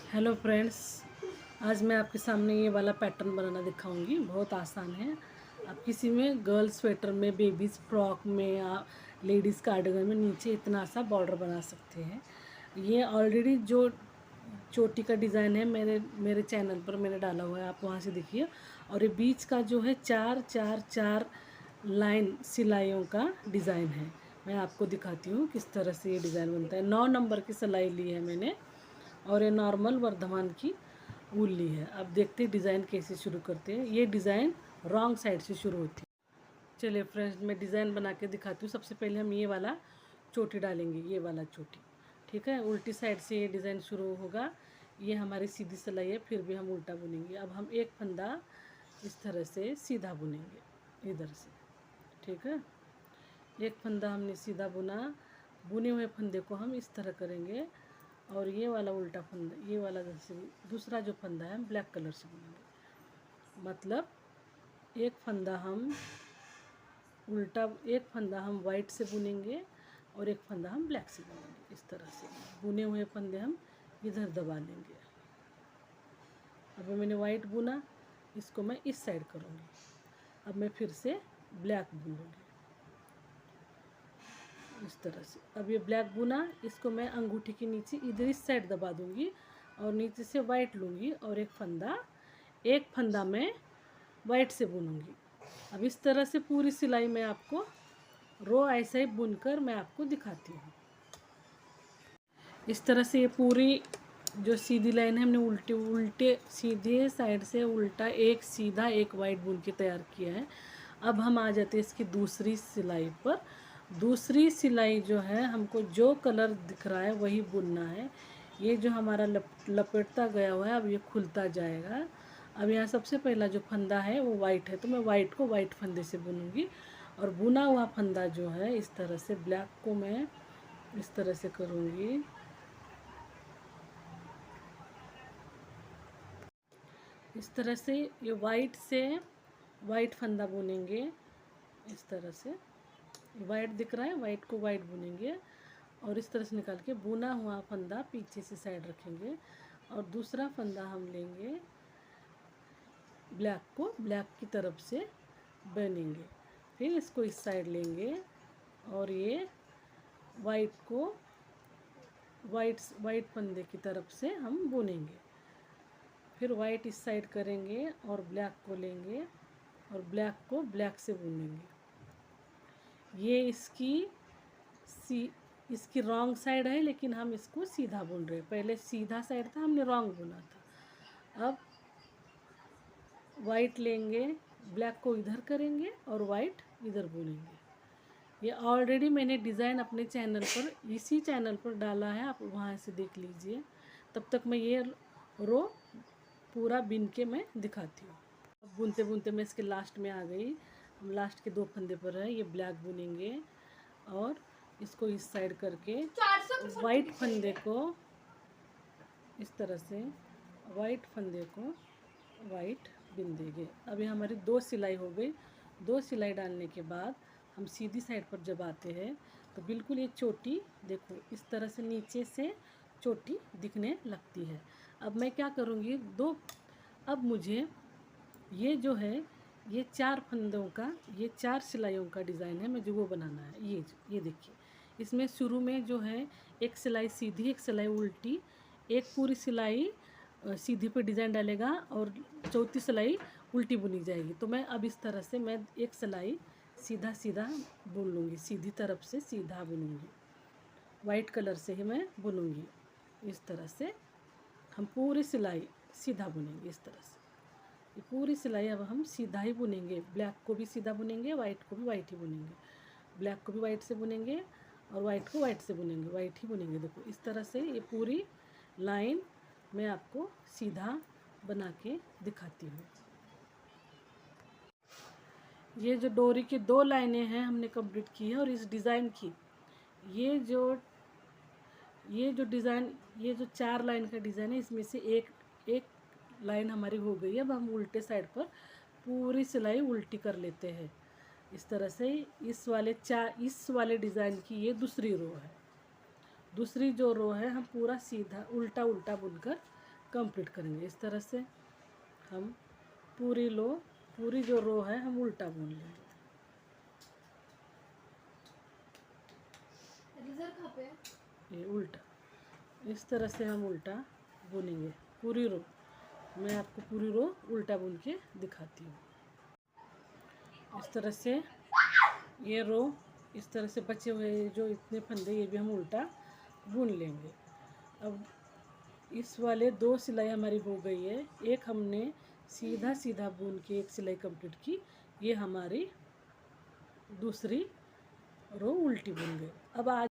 Hello friends, आज मैं आपके सामने ये वाला पैटर्न बनाना दिखाऊंगी। बहुत आसान है। आप किसी में गर्ल्स स्वेटर में, बेबीज़ फ्रॉक में या लेडीज़ कार्डिगन में नीचे इतना सा बॉर्डर बना सकते हैं। ये ऑलरेडी जो चोटी का डिज़ाइन है मेरे चैनल पर मैंने डाला हुआ है, आप वहाँ से देखिए। और ये बीच का जो है 4 लाइन सिलाइयों का डिज़ाइन है। मैं आपको दिखाती हूँ किस तरह से ये डिज़ाइन बनता है। 9 नंबर की सिलाई ली है मैंने और ये नॉर्मल वर्धमान की वूल ली है। अब देखते हैं डिज़ाइन कैसे शुरू करते हैं। ये डिज़ाइन रॉन्ग साइड से शुरू होती है। चलिए फ्रेंड्स, मैं डिज़ाइन बना के दिखाती हूँ। सबसे पहले हम ये वाला चोटी डालेंगे, ये वाला चोटी, ठीक है। उल्टी साइड से ये डिज़ाइन शुरू होगा। ये हमारी सीधी सिलाई है, फिर भी हम उल्टा बुनेंगे। अब हम एक फंदा इस तरह से सीधा बुनेंगे इधर से, ठीक है। एक फंदा हमने सीधा बुना। बुने हुए फंदे को हम इस तरह करेंगे और ये वाला उल्टा फंदा, ये वाला जैसे दूसरा जो फंदा है हम ब्लैक कलर से बुनेंगे। मतलब एक फंदा हम उल्टा, एक फंदा हम वाइट से बुनेंगे और एक फंदा हम ब्लैक से बुनेंगे। इस तरह से बुने हुए फंदे हम इधर दबा लेंगे। अब मैंने वाइट बुना, इसको मैं इस साइड करूँगी। अब मैं फिर से ब्लैक बुनूँगी इस तरह से। अब ये ब्लैक बुना, इसको मैं अंगूठी के नीचे इधर इस साइड दबा दूंगी और नीचे से वाइट लूँगी और एक फंदा मैं वाइट से बुनूंगी। अब इस तरह से पूरी सिलाई में आपको रो ऐसा ही बुनकर मैं आपको दिखाती हूँ। इस तरह से ये पूरी जो सीधी लाइन है हमने उल्टे उल्टे सीधे साइड से उल्टा एक सीधा एक वाइट बुन के तैयार किया है। अब हम आ जाते हैं इसकी दूसरी सिलाई पर। दूसरी सिलाई जो है हमको जो कलर दिख रहा है वही बुनना है। ये जो हमारा लपेटता गया हुआ है, अब ये खुलता जाएगा। अब यहाँ सबसे पहला जो फंदा है वो वाइट है, तो मैं वाइट को वाइट फंदे से बुनूंगी। और बुना हुआ फंदा जो है इस तरह से ब्लैक को मैं इस तरह से करूँगी। इस तरह से ये वाइट से वाइट फंदा बुनेंगे। इस तरह से वाइट दिख रहा है, वाइट को वाइट बुनेंगे और इस तरह से निकाल के बुना हुआ फंदा पीछे से साइड रखेंगे और दूसरा फंदा हम लेंगे, ब्लैक को ब्लैक की तरफ से बुनेंगे। फिर इसको इस साइड लेंगे और ये वाइट को वाइट फंदे की तरफ से हम बुनेंगे। फिर वाइट इस साइड करेंगे और ब्लैक को लेंगे और ब्लैक को ब्लैक से बुनेंगे। ये इसकी रॉन्ग साइड है, लेकिन हम इसको सीधा बुन रहे हैं। पहले सीधा साइड था, हमने रॉन्ग बुना था। अब वाइट लेंगे, ब्लैक को इधर करेंगे और वाइट इधर बुनेंगे। ये ऑलरेडी मैंने डिज़ाइन अपने चैनल पर, इसी चैनल पर डाला है, आप वहाँ से देख लीजिए। तब तक मैं ये रो पूरा बिन के मैं दिखाती हूँ। अब बुनते बुनते मैं इसके लास्ट में आ गई। हम लास्ट के 2 फंदे पर है, ये ब्लैक बुनेंगे और इसको इस साइड करके वाइट फंदे को इस तरह से वाइट फंदे को वाइट बिन देंगे। अभी हमारी 2 सिलाई हो गई। 2 सिलाई डालने के बाद हम सीधी साइड पर जब आते हैं तो बिल्कुल ये चोटी देखो इस तरह से नीचे से चोटी दिखने लगती है। अब मैं क्या करूँगी, अब मुझे ये जो है ये 4 फंदों का, ये 4 सिलाइयों का डिज़ाइन है, मुझे वो बनाना है। ये देखिए, इसमें शुरू में जो है एक सिलाई सीधी, एक सिलाई उल्टी, एक पूरी सिलाई सीधी पे डिज़ाइन डालेगा और चौथी सिलाई उल्टी बुनी जाएगी। तो मैं अब इस तरह से मैं एक सिलाई सीधा सीधा बुन लूँगी, सीधी तरफ से सीधा बुनूँगी, वाइट कलर से ही मैं बुनूँगी। इस तरह से हम पूरी सिलाई सीधा बुनेंगे। इस तरह से ये पूरी सिलाई अब हम सीधा ही बुनेंगे। ब्लैक को भी सीधा बुनेंगे, वाइट को भी वाइट ही बुनेंगे, ब्लैक को भी वाइट से बुनेंगे और वाइट को वाइट से बुनेंगे, वाइट ही बुनेंगे। देखो इस तरह से ये पूरी लाइन मैं आपको सीधा बना के दिखाती हूँ। ये जो डोरी की 2 लाइनें हैं हमने कंप्लीट की है और इस डिज़ाइन की ये जो डिज़ाइन, ये जो 4 लाइन का डिज़ाइन है, इसमें से एक एक लाइन हमारी हो गई है। अब हम उल्टे साइड पर पूरी सिलाई उल्टी कर लेते हैं। इस तरह से इस वाले डिज़ाइन की ये दूसरी रो है। दूसरी जो रो है हम पूरा सीधा उल्टा उल्टा बुनकर कंप्लीट करेंगे। इस तरह से हम पूरी जो रो है हम उल्टा बुन लेंगे। ये उल्टा, इस तरह से हम उल्टा बुनेंगे पूरी रो। मैं आपको पूरी रो उल्टा बुन के दिखाती हूँ। इस तरह से ये रो, इस तरह से बचे हुए जो इतने फंदे ये भी हम उल्टा बुन लेंगे। अब इस वाले 2 सिलाई हमारी हो गई है। एक हमने सीधा सीधा बुन के एक सिलाई कंप्लीट की। ये हमारी दूसरी रो उल्टी बुन गई। अब आज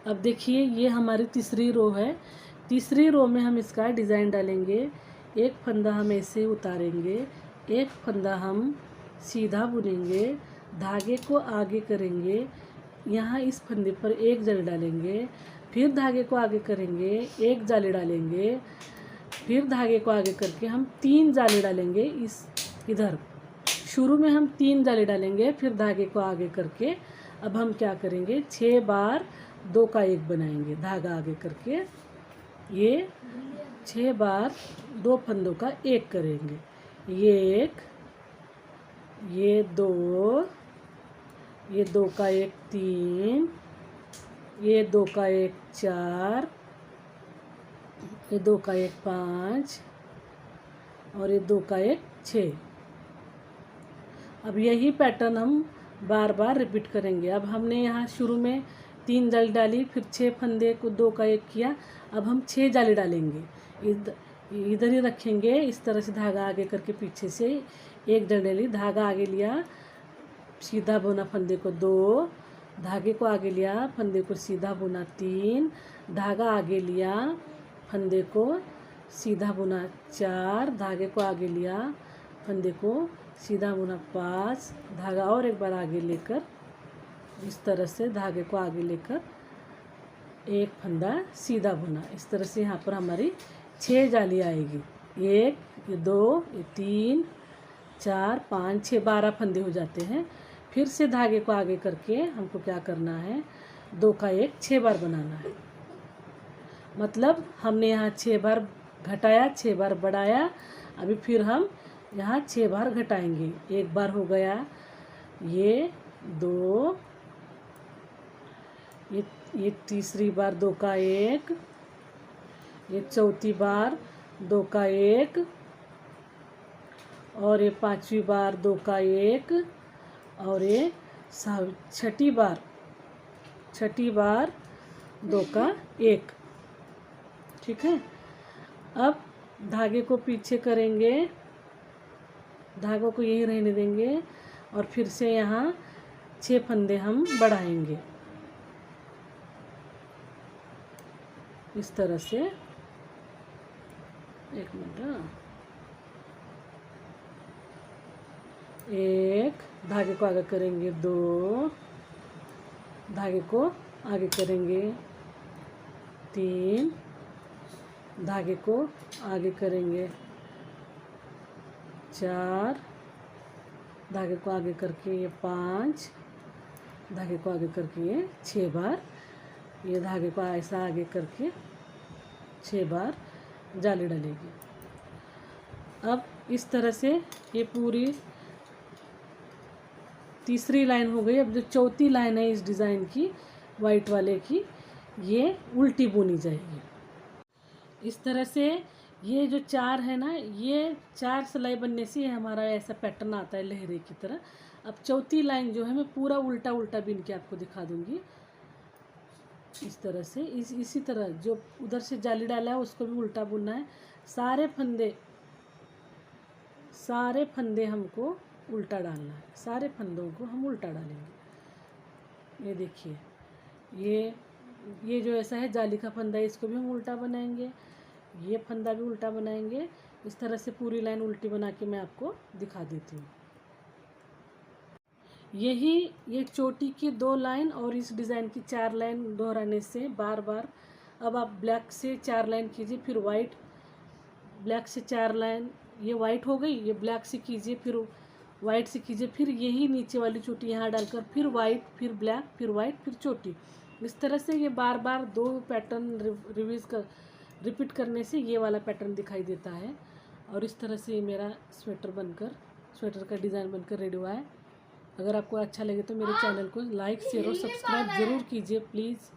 अब देखिए ये हमारी तीसरी रो है। तीसरी रो में हम इसका डिज़ाइन डालेंगे। एक फंदा हम ऐसे उतारेंगे, एक फंदा हम सीधा बुनेंगे, धागे को आगे करेंगे, यहाँ इस फंदे पर एक जाली डालेंगे, फिर धागे को आगे करेंगे, एक जाली डालेंगे, फिर धागे को आगे करके हम 3 जाली डालेंगे। इस इधर शुरू में हम 3 जाली डालेंगे, फिर धागे को आगे करके अब हम क्या करेंगे 6 बार 2 का 1 बनाएंगे। धागा आगे करके ये 6 बार 2 फंदों का 1 करेंगे। ये 1, ये 2, ये 2 का 1 3, ये 2 का 1 4, ये 2 का 1 5 और ये 2 का 1 6। अब यही पैटर्न हम बार बार रिपीट करेंगे। अब हमने यहाँ शुरू में 3 जाली डाली, फिर 6 फंदे को 2 का 1 किया। अब हम 6 जाली डालेंगे, इधर ही रखेंगे। इस तरह से धागा आगे करके पीछे से एक जाली डाली, धागा आगे लिया, सीधा बुना फंदे को 2, धागे को आगे लिया, फंदे को सीधा बुना 3, धागा आगे लिया, फंदे को सीधा बुना 4, धागे को आगे लिया, फंदे को सीधा बुना 5, धागा और एक बार आगे लेकर इस तरह से धागे को आगे लेकर एक फंदा सीधा बुना। इस तरह से यहाँ पर हमारी 6 जाली आएगी। 1, ये 2, ये 3, 4, 5, 6, 12 फंदे हो जाते हैं। फिर से धागे को आगे करके हमको क्या करना है 2 का 1 6 बार बनाना है। मतलब हमने यहाँ 6 बार घटाया, 6 बार बढ़ाया। अभी फिर हम यहाँ 6 बार घटाएंगे। एक बार हो गया, ये 2, ये तीसरी बार 2 का 1, ये चौथी बार 2 का 1 और ये 5वीं बार 2 का 1 और ये छठी बार 2 का 1। ठीक है। अब धागे को पीछे करेंगे, धागों को यही रहने देंगे और फिर से यहाँ 6 फंदे हम बढ़ाएंगे इस तरह से। एक मिनट, 1 धागे को आगे करेंगे, 2 धागे को आगे करेंगे, 3 धागे को आगे करेंगे, 4 धागे को आगे करके ये 5 धागे को आगे करके ये 6 बार, ये धागे को ऐसा आगे करके 6 बार जाली डलेगी। अब इस तरह से ये पूरी तीसरी लाइन हो गई। अब जो चौथी लाइन है इस डिज़ाइन की, वाइट वाले की, ये उल्टी बुनी जाएगी। इस तरह से ये जो 4 है ना, ये 4 सिलाई बनने से हमारा ऐसा पैटर्न आता है लहरे की तरह। अब चौथी लाइन जो है मैं पूरा उल्टा उल्टा बिन के आपको दिखा दूंगी। इस तरह से इसी तरह जो उधर से जाली डाला है उसको भी उल्टा बुनना है। सारे फंदे हमको उल्टा डालना है, सारे फंदों को हम उल्टा डालेंगे। ये देखिए, ये जो ऐसा है जाली का फंदा है इसको भी हम उल्टा बनाएंगे, ये फंदा भी उल्टा बनाएंगे। इस तरह से पूरी लाइन उल्टी बना के मैं आपको दिखा देती हूँ। ये चोटी की 2 लाइन और इस डिज़ाइन की 4 लाइन दोहराने से बार बार, अब आप ब्लैक से 4 लाइन कीजिए, फिर वाइट, ब्लैक से 4 लाइन, ये वाइट हो गई, ये ब्लैक से कीजिए, फिर वाइट से कीजिए, फिर यही नीचे वाली चोटी यहाँ डालकर फिर वाइट, फिर ब्लैक, फिर वाइट, फिर चोटी। इस तरह से ये बार बार 2 पैटर्न रिपीट करने से ये वाला पैटर्न दिखाई देता है। और इस तरह से ये मेरा स्वेटर का डिज़ाइन बनकर रेडी हुआ है। अगर आपको अच्छा लगे तो मेरे चैनल को लाइक, शेयर और सब्सक्राइब ज़रूर कीजिए प्लीज़।